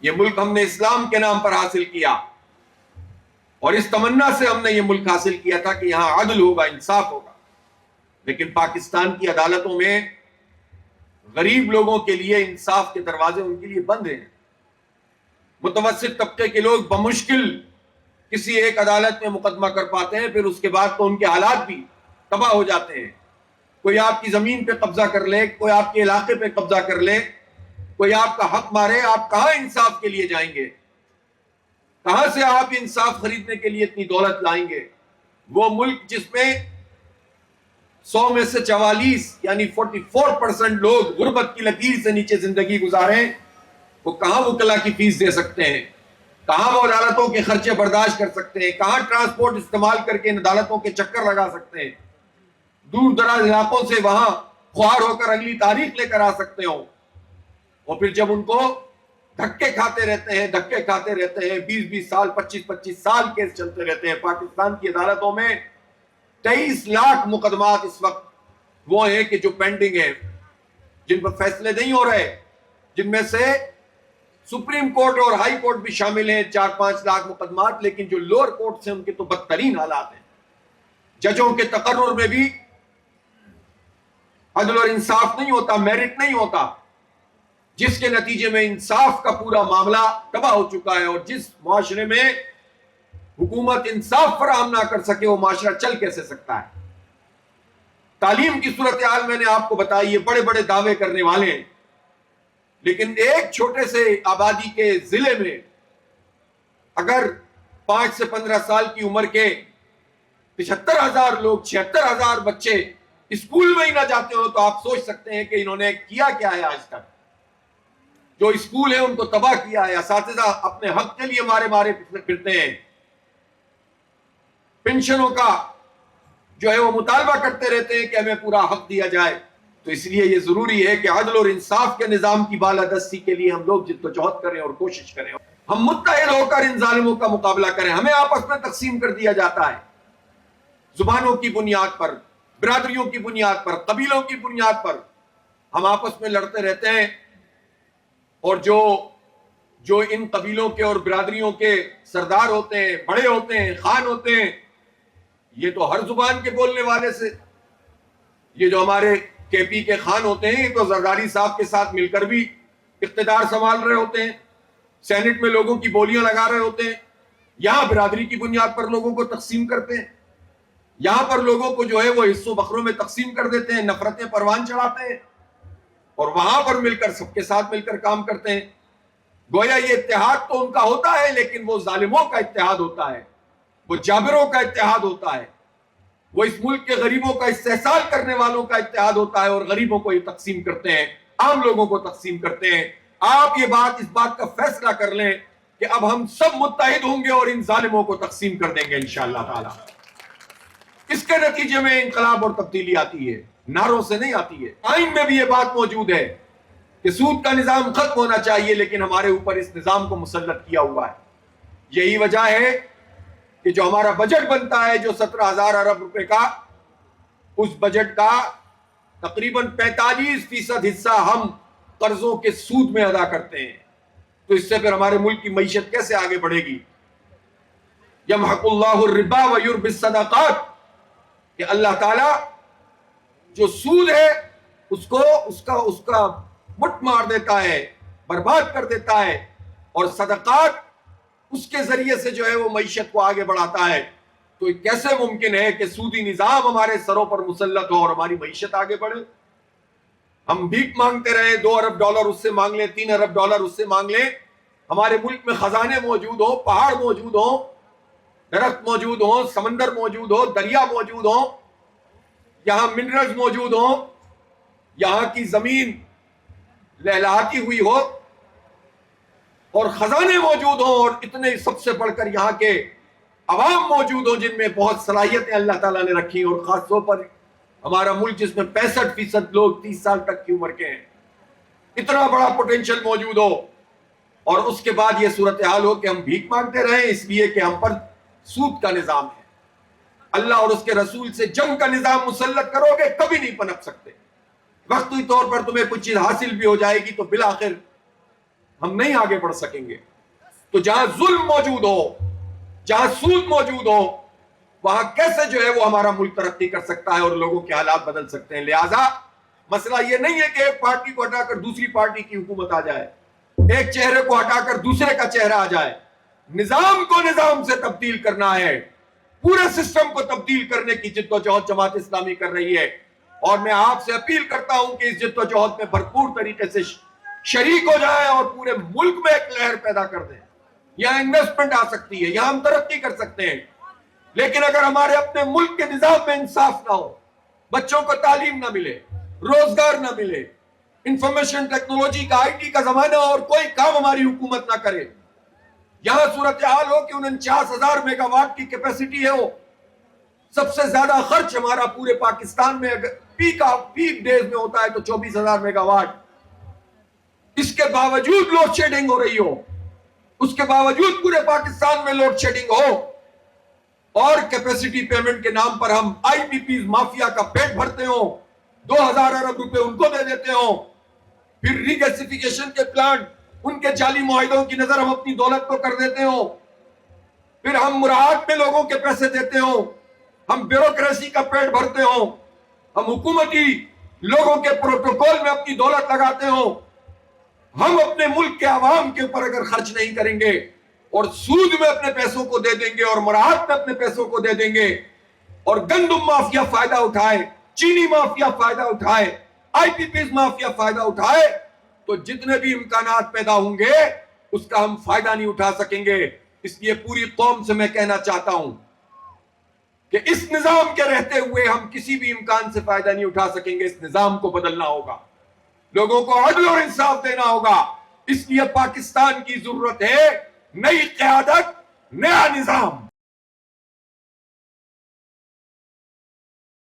یہ ملک ہم نے اسلام کے نام پر حاصل کیا، اور اس تمنا سے ہم نے یہ ملک حاصل کیا تھا کہ یہاں عدل ہوگا، انصاف ہوگا. لیکن پاکستان کی عدالتوں میں غریب لوگوں کے لیے انصاف کے دروازے ان کے لیے بند ہیں. متوسط طبقے کے لوگ بمشکل کسی ایک عدالت میں مقدمہ کر پاتے ہیں، پھر اس کے بعد تو ان کے حالات بھی تباہ ہو جاتے ہیں. کوئی آپ کی زمین پہ قبضہ کر لے، کوئی آپ کے علاقے پہ قبضہ کر لے، کوئی آپ کا حق مارے، آپ کہاں انصاف کے لیے جائیں گے؟ کہاں سے آپ انصاف خریدنے کے لیے اتنی دولت لائیں گے؟ وہ ملک جس میں 100 میں سے 44 یعنی 44% لوگ غربت کی لکیر سے نیچے زندگی گزاریں، وہ کہاں وکلا کی فیس دے سکتے ہیں؟ کہاں وہ عدالتوں کے خرچے برداشت کر سکتے ہیں؟ کہاں ٹرانسپورٹ استعمال کر کے ان عدالتوں کے چکر لگا سکتے ہیں؟ دور دراز علاقوں سے وہاں خوار ہو کر اگلی تاریخ لے کر آ سکتے ہوں. اور پھر جب ان کو دھکے کھاتے رہتے ہیں 20 سال 25 سال کیس چلتے رہتے ہیں. پاکستان کی عدالتوں میں 23 لاکھ مقدمات اس وقت وہ ہیں کہ جو پینڈنگ ہیں، جن پر فیصلے نہیں ہو رہے، جن میں سے سپریم کورٹ اور ہائی کورٹ بھی شامل ہیں. 4-5 لاکھ مقدمات. لیکن جو لوور کورٹ سے ان کے تو بدترین حالات ہیں. ججوں کے تقرر میں بھی عدل اور انصاف نہیں ہوتا، میرٹ نہیں ہوتا، جس کے نتیجے میں انصاف کا پورا معاملہ تباہ ہو چکا ہے. اور جس معاشرے میں حکومت انصاف فراہم نہ کر سکے، وہ معاشرہ چل کیسے سکتا ہے؟ تعلیم کی صورتحال میں نے آپ کو بتائی. یہ بڑے بڑے دعوے کرنے والے ہیں، لیکن ایک چھوٹے سے آبادی کے ضلع میں اگر 5 سے 15 سال کی عمر کے 75,000 لوگ، 76,000 بچے اسکول میں ہی نہ جاتے ہو، تو آپ سوچ سکتے ہیں کہ انہوں نے کیا کیا ہے آج تک. جو اسکول ہے ان کو تباہ کیا ہے. اساتذہ اپنے حق کے لیے مارے پھرتے ہیں. پنشنوں کا جو ہے وہ مطالبہ کرتے رہتے ہیں کہ ہمیں پورا حق دیا جائے. تو اس لیے یہ ضروری ہے کہ عدل اور انصاف کے نظام کی بالادستی کے لیے ہم لوگ جدوجہد کریں اور کوشش کریں. ہم متحد ہو کر ان ظالموں کا مقابلہ کریں. ہمیں آپس میں تقسیم کر دیا جاتا ہے، زبانوں کی بنیاد پر، برادریوں کی بنیاد پر، قبیلوں کی بنیاد پر ہم آپس میں لڑتے رہتے ہیں. اور جو ان قبیلوں کے اور برادریوں کے سردار ہوتے ہیں، بڑے ہوتے ہیں، خان ہوتے ہیں، یہ تو ہر زبان کے بولنے والے سے، یہ جو ہمارے کے پی کے خان ہوتے ہیں، یہ تو زرداری صاحب کے ساتھ مل کر بھی اقتدار سنبھال رہے ہوتے ہیں، سینٹ میں لوگوں کی بولیاں لگا رہے ہوتے ہیں. یہاں برادری کی بنیاد پر لوگوں کو تقسیم کرتے ہیں، یہاں پر لوگوں کو جو ہے وہ حصوں بخروں میں تقسیم کر دیتے ہیں، نفرتیں پروان چڑھاتے ہیں، اور وہاں پر مل کر سب کے ساتھ مل کر کام کرتے ہیں. گویا یہ اتحاد تو ان کا ہوتا ہے، لیکن وہ ظالموں کا اتحاد ہوتا ہے، وہ جابروں کا اتحاد ہوتا ہے، وہ اس ملک کے غریبوں کا استحصال کرنے والوں کا اتحاد ہوتا ہے، اور غریبوں کو یہ تقسیم کرتے ہیں، عام لوگوں کو تقسیم کرتے ہیں. آپ یہ اس بات کا فیصلہ کر لیں کہ اب ہم سب متحد ہوں گے اور ان ظالموں کو تقسیم کر دیں گے انشاءاللہ تعالی. اس کے نتیجے میں انقلاب اور تبدیلی آتی ہے، نعروں سے نہیں آتی ہے. آئین میں بھی یہ بات موجود ہے کہ سود کا نظام ختم ہونا چاہیے، لیکن ہمارے اوپر اس نظام کو مسلط کیا ہوا ہے. یہی وجہ ہے کہ جو ہمارا بجٹ بنتا ہے، جو 17,000 ارب روپے کا، اس بجٹ کا تقریباً 45% حصہ ہم قرضوں کے سود میں ادا کرتے ہیں. تو اس سے پھر ہمارے ملک کی معیشت کیسے آگے بڑھے گی؟ یمحق اللہ الربا ویربی الصدقات، کہ اللہ تعالی جو سود ہے اس کا مٹ مار دیتا ہے، برباد کر دیتا ہے، اور صدقات اس کے ذریعے سے جو ہے وہ معیشت کو آگے بڑھاتا ہے. تو کیسے ممکن ہے کہ سودی نظام ہمارے سروں پر مسلط ہو اور ہماری معیشت آگے بڑھے؟ ہم بھیک مانگتے رہے، $2 ارب اس سے مانگ لیں، $3 ارب اس سے مانگ لیں. ہمارے ملک میں خزانے موجود ہوں، پہاڑ موجود ہوں، درخت موجود ہوں، سمندر موجود ہو، دریا موجود ہوں، یہاں منرلز موجود ہوں، یہاں کی زمین لہلہاتی ہوئی ہو، اور خزانے موجود ہوں، اور اتنے سب سے بڑھ کر یہاں کے عوام موجود ہوں جن میں بہت صلاحیتیں اللہ تعالیٰ نے رکھی، اور خاص طور پر ہمارا ملک جس میں 65% لوگ 30 سال تک کی عمر کے ہیں، اتنا بڑا پوٹینشل موجود ہو، اور اس کے بعد یہ صورتحال ہو کہ ہم بھیک مانگتے رہیں اس لیے کہ ہم پر سود کا نظام ہے. اللہ اور اس کے رسول سے جنگ کا نظام مسلط کرو گے، کبھی نہیں پنپ سکتے. وقتی طور پر تمہیں کچھ چیز حاصل بھی ہو جائے گی تو بالآخر ہم نہیں آگے بڑھ سکیں گے. تو جہاں ظلم موجود ہو، جہاں سود موجود ہو، وہاں کیسے جو ہے وہ ہمارا ملک ترقی کر سکتا ہے اور لوگوں کے حالات بدل سکتے ہیں. لہٰذا مسئلہ یہ نہیں ہے کہ ایک پارٹی کو ہٹا کر دوسری پارٹی کی حکومت آ جائے، ایک چہرے کو ہٹا کر دوسرے کا چہرہ آ جائے. نظام کو نظام سے تبدیل کرنا ہے، پورے سسٹم کو تبدیل کرنے کی جد و جہد جماعت اسلامی کر رہی ہے. اور میں آپ سے اپیل کرتا ہوں کہ اس جد و جہد میں بھرپور طریقے سے شریک ہو جائیں اور پورے ملک میں ایک لہر پیدا کر دیں. یہاں انویسٹمنٹ آ سکتی ہے، یہاں ہم ترقی کر سکتے ہیں. لیکن اگر ہمارے اپنے ملک کے نظام میں انصاف نہ ہو، بچوں کو تعلیم نہ ملے، روزگار نہ ملے، انفارمیشن ٹیکنالوجی کا، آئی ٹی کا زمانہ اور کوئی کام ہماری حکومت نہ کرے، یہاں صورتحال ہو کہ 49,000 میگا واٹ کی کیپیسٹی ہے، وہ سب سے زیادہ خرچ ہمارا پورے پاکستان میں اگر پیک ڈیز میں ہوتا ہے تو 24,000 میگا واٹ. اس کے باوجود لوڈ شیڈنگ ہو رہی ہو، اس کے باوجود پورے پاکستان میں لوڈ شیڈنگ ہو، اور کیپیسٹی پیمنٹ کے نام پر ہم آئی پی پیز مافیا کا پیٹ بھرتے ہوں، 2,000 ارب روپے ان کو دے دیتے ہوں، پھر ری گیسیفیکیشن کے پلانٹ، ان کے جعلی معاہدوں کی نظر ہم اپنی دولت کو کر دیتے ہوں، پھر ہم مراعات میں لوگوں کے پیسے دیتے ہوں، ہم بیوروکریسی کا پیٹ بھرتے ہوں، ہم حکومتی لوگوں کے پروٹوکول میں اپنی دولت لگاتے ہوں. ہم اپنے ملک کے عوام کے اوپر اگر خرچ نہیں کریں گے اور سود میں اپنے پیسوں کو دے دیں گے اور مراعات میں اپنے پیسوں کو دے دیں گے اور گندم مافیا فائدہ اٹھائے، چینی مافیا فائدہ اٹھائے، آئی پی پیز مافیا فائدہ اٹھائے، تو جتنے بھی امکانات پیدا ہوں گے اس کا ہم فائدہ نہیں اٹھا سکیں گے. اس لیے پوری قوم سے میں کہنا چاہتا ہوں کہ اس نظام کے رہتے ہوئے ہم کسی بھی امکان سے فائدہ نہیں اٹھا سکیں گے. اس نظام کو بدلنا ہوگا، لوگوں کو عدل اور انصاف دینا ہوگا. اس لیے پاکستان کی ضرورت ہے نئی قیادت، نیا نظام.